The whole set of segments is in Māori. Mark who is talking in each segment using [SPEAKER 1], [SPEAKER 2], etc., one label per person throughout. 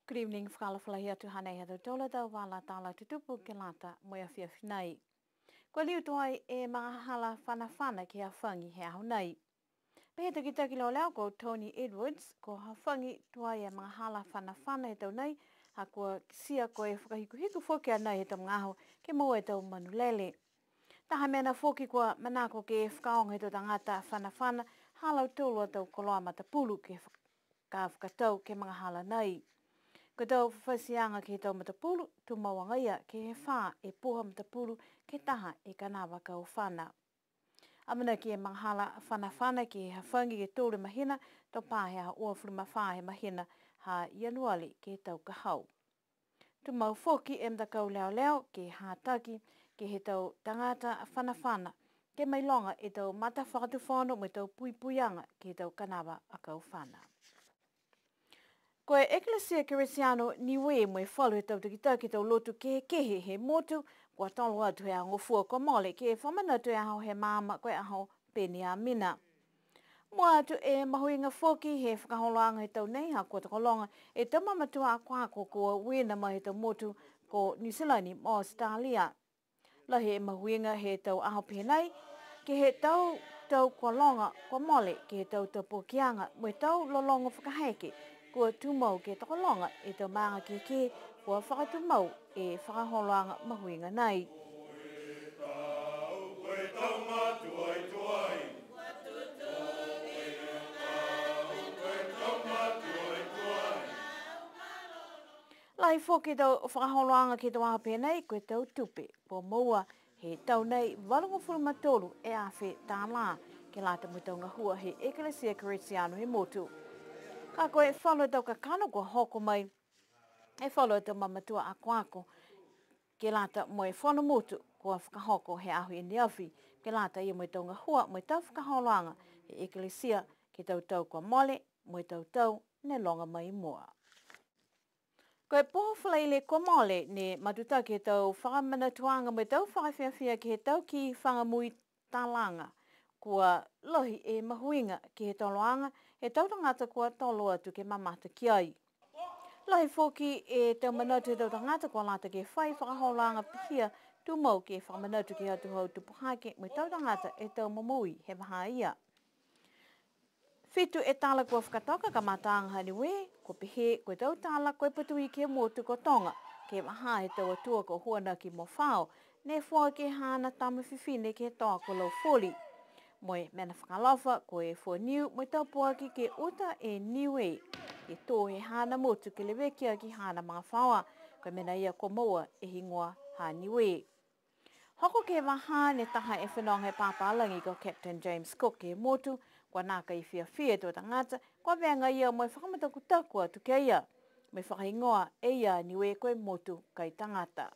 [SPEAKER 1] Good evening, whakalawhalahia tu hanei hatu tola tau wala tāla tutupu ke lata moe a whiawhinai. Kua liu tuai e mga hala whanawhana ki hawhangi he aho nei. Pehe taki taki leo leo ko Tony Edwards ko hawhangi tuai e mga hala whanawhana he tau nei ha kua sia ko e whakahikuhiku whokia nei he tau ngaho ke moe tau manulele. Taha mena whoki kua manako ke whakaonga he tau tangata whanawhana halau tūlua tau koloa matapulu ke whakatau ke mga hala nei. Ko tau whawhasianga ki tau matapulu, tu mawangaia ke he whā e poha matapulu ke taha e kanawa kau whana. Amana ki e manghala whanawhana ki he hawhangi ke tōre mahina, tau pāhe ha ua whuruma whā he mahina ha Ianuari ke tau kahau. Tu mau whoki e mtakau leo leo ke hātaki ke he tau tangata whanawhana ke mai longa e tau mata whakatuwhono me tau puipuianga ke tau kanawa a kau whana. Ko e Ecclesia Keresiano Niuean mo e whalu he tau takitaki tau lotu ke kehe he motu, kua tolo atu he a ngofua ko mole ke e whamanatu e aho he māma koe aho peni a mina. Mua atu e mahuinga whoki he whakaholoanga he tau nei ha kua takolonga e tau mamatua a kwako ko wena ma he tau motu ko New Zealand mo Australia. Lahi e mahuinga he tau aho penei ke he tau kua longa kua mole ke he tau pokianga mo e tau lolonga whakaheke kua tumau ke takolonga e tau maanga ke kua whakatumau e whakaholoanga mahuinga nei. Lai whoki tau whakaholoanga ki tau ahape nei koe tau tupe, po moua he tau nei walungofuru matolu e awhi tā la ke lata mo tau ngahua he Ecclesia Keresiano he motu. Ka koe whalo tau kakano kua hoko mai, e whalo tau mamatua a kwako ke lata mo e whano motu kua whakahoko he ahu e niawhi ke lata ia mo tau ngahua mo tau whakaholoanga he Ecclesia ke tau kua mole mo tau ne longa mai mua. Koe poho whalaile kua mole ne matutaki he tau whakamanatuanga mo tau whakawhiawhia ki he tau ki whangamui tālanga kua lohi e mahuinga ki he toloanga he tau tangata kua tolo atu ke mamata ki ai. Lohi whoki e tau manatu he tau tangata kua lata ke whai whakaholoanga pihia tu mau ke whakamanatu ki atu hau tupuhake mo tau tangata e tau mamui he maha ia. Whitu e tala kua whakatoka ka mātaanga haniwe, ko pihe, ko tau tala koe patui ke motu ko tonga, ke maha he tau atua ko huana ki mo whao, ne fua ke hana tama whiwhine ke toa ko lau foli. Moe mena whakalofa ko e fua niu, mo tau puaki ke uta e niue, ke tō he hana motu ke lewekia ki hana mga whaoa, ko mena ia ko moa e hingoa ha niue. Hoko ke waha ne taha e whenong he pāpālangi ko Captain James Cook ke motu, kua nāka i whiawhia tō tangata, kua venga ia mo e whakamataku atu ke ia, me whakaingoa e ia niwe koe motu kai tangata.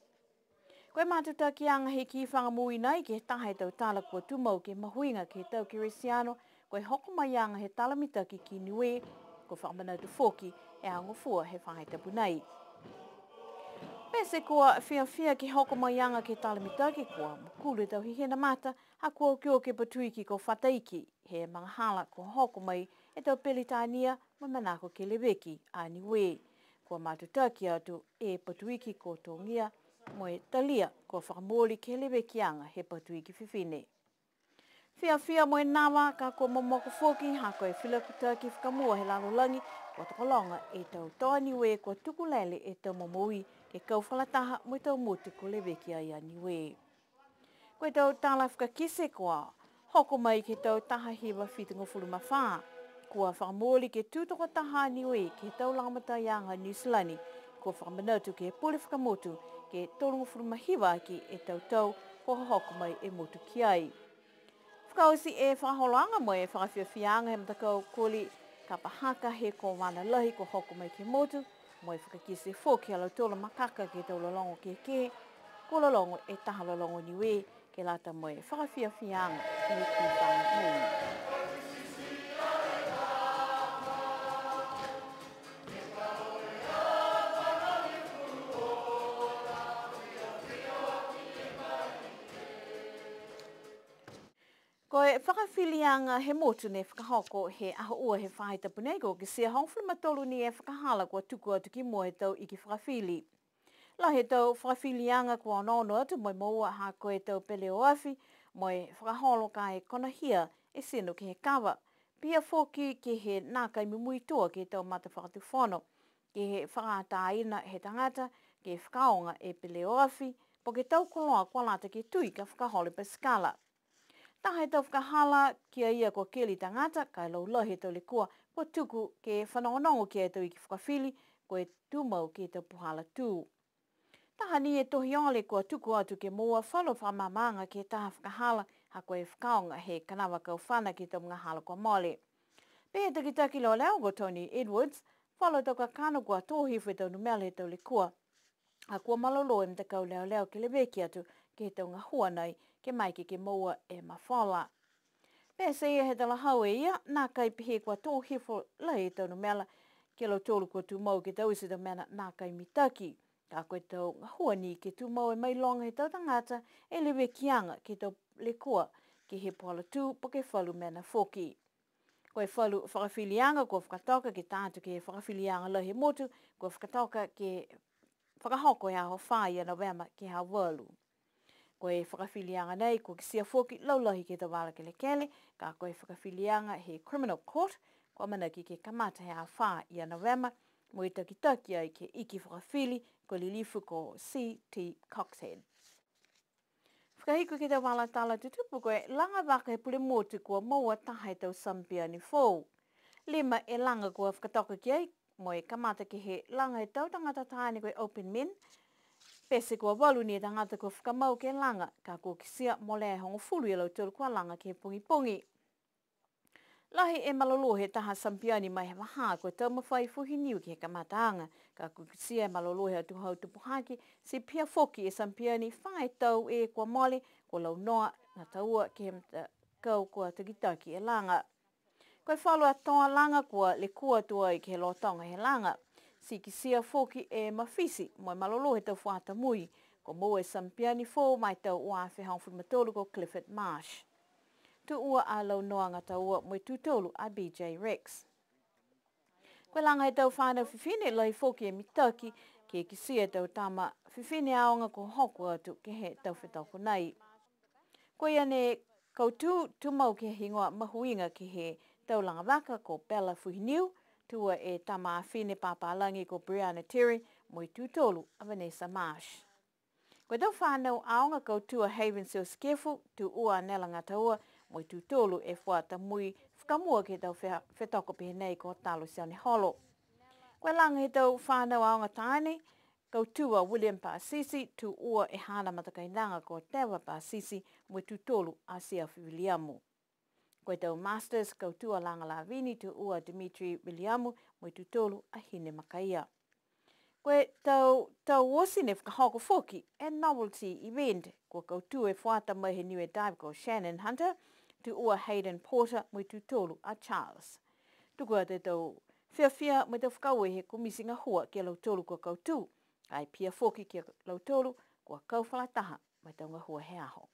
[SPEAKER 1] Koe mātuta ki anga he ki whangamui nei ke taha e tau tala kua tumau ke mahuinga ke tau Keresiano, koe hoko mai anga he talamitaki ki niwe, ko whakamanatu whoki e angofua he whahetapu nei. Pese kua whiawhia ki hoko mai anga ke talamitaki kua mukulu tau hihina mata, ha kua kio ke patuiki ko whataiki, he mga hala kua hoko mai e tau pelitania ma manako ke leweki a niwe. Kua matutaki atu e patuiki ko tongia mo e talia kua whakamori ke leweki anga he patuiki whiwhine. Whiawhia mo e nawa ka kua momoko whoki ha koe whilakuta ki whakamua he lalolangi kua takolonga e tau toa niwe kua tukulele e tau momoi ke kau whalataha mo tau motu ko leweki a ia niwe. Koe tau tala whakakise kua hoko mai ke tau taha hewa whitangofuru mawha, kua whakamori ke tūtoko taha niwe ke tau langamata ianga New Zealand, kua whakamanatu ke pule whakamotu ke tōrongofuru mahiwa ki e tau ko hoko mai e motu ki ai. Whakausi e whakaholoanga mo e whakawhiawhianga he matakau koli ka pahaka he ko wana lahi ko hoko mai ke motu, mo e whakakise whoki alau tōla makaka ke tau lolongo ke, ko lolongo e taha lolongo niwe ke lata mo e whakawhiawhianga ke ki whangamui. Ko e whakawhilianga he motu ne whakahoko he aho ua he whaita punego ki sia hongwhulu matolu ni e whakahala kua tuku atu ki mua he tau i ki whakawhili. La he tau whakawhilianga kua nono atu moi moua ha koe tau pele o awhi moi whakaholo ka e kona hia e sino ki he kawa. Pia foki ki he nākai mumui toa ki tau mata whakatuwhono. Ki he whakataina he tangata ki he whakaonga e pele o awhi po ke tau koloa kua lata ki tui ka whakahole pa skala. Taha tau whakahala kia ia kua keli tangata, kai lau lahi tau le kua tuku ke whanongonongo kia tau i ki whakawhili, koe tūmau ki tau puhala tū. Taha ni e tohi ole kua tuku atu ke mua whalo whamamanga ke taha whakahala ha koe whakaonga he kanawa kau whana ki tau mga hala kua mole. Pea taki leo leo go Tony Edwards, whalo tau ka kano kua tohi whi tau numele he tau le kua. A kua malolo e mtakau leo ke le veki atu ke tau ngā hua nei ke maike ke mua e mawhala. Pesa ia he tala hau e ia, nā kai pihe kua tō hifo lai tau no mela, ke lau tōlu kua tū mau ke tau isi tau mena nā kai mitaki. Ka koe tau ngā hua ni ke tū mau e mai longa he tau tangata e lewe kianga ke tau le kua ke he pohala tū po ke whalu mena foki. Koe whalu whakawhilianga kua whakatoka ke tātu ke whakawhilianga lai he motu, kua whakatoka ke whakahoko e aho whai ana wema ke hau walu. Koe whakawhilianga nei, kua kisia foki laulahi ke te wala kele, ka koe whakawhilianga he criminal court, kua mana ki ke kamata he awha i ana wema, mo i taki ai ke iki whakawhili, ko lilifu ko C.T. Coxhead. Whakahiko ke te wala tala tutupu koe, langa waka he pule motu kua maua taha e tau sampia ni fōu. Lima e langa kua whakatoka ki ai, mo e kamata ki he langa he tau tangata tāne koe open men, pese kua walu ni e tangata kua whakamau ke langa, ka kua kisia mole e hongo fulu e lau tolu kua langa ke pungi pungi. Lahi e malolo he taha sampiani mai he waha kua tau mawhai fuhi niu ki he kamataanga, ka kua kisia e malolo he atu hau tupuhaki, si pia foki e sampiani whae tau e kua mole, kua lau noa ngā taua ke he mta kau kua takitaki e langa. Koe whalu atoa langa kua le kua tua i ke he lotonga he langa. Si ki sia foki e mawhisi, moi malolo he tau whata mui, ko mo e sampiani fō mai tau ua whi hangwhuru matolu ko Clifford Marsh. Tu ua a lau noa ngata ua moi tutolu a BJ Rex. Koe langa he tau whanau whiwhine lai foki e mitaki, ke ki sia tau tama whiwhine aonga ko hoku atu ke he tau whetoko nei. Koe ane koutu tu mau ke hingoa mahuinga ki he tau langa waka ko Bella Fuhiniu, tua e tama whine pāpālangi ko Brianna Terry, moi tūtolu a Vanessa Marsh. Koe tau whānau aonga koutua Haven Seal Skefu, tu ua nela ngata ua, moi tūtolu e whata mui whakamua ke tau whetoko pihe nei ko talo siane holo. Koe langa he tau whānau aonga tāne, koutua William Pasisi, tu ua e hana matakainanga ko Tewa Pasisi, moi tūtolu a Sia Williamu. Koe tau Masters koutua langa la vini tu ua Dimitri Williamu moi tutolu a hine makaia. Koe tau wasine whakahoko foki e novelty event ko koutua e whata mai he niwe dive ko Shannon Hunter tu ua Hayden Porter moi tutolu a Charles. Tukua te tau whiawhia mai tau whakaue he komisinga hua ke lau tolu ko koutu, ai pia foki ke lau tolu ko kauwhalataha mai tau ngahua he aho.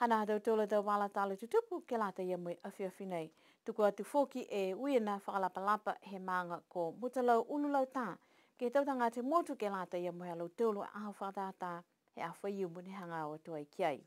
[SPEAKER 1] Hana tau tola tau wala tala tutupu ke lata ia mai a whiawhi nei. Tuku atu foki e uina whakalapalapa he manga ko mutalau ululau tā. Ke tautanga te motu ke lata ia mai a lau tolu a aho whakatata he a whaiu mune hanga o tuai kiai.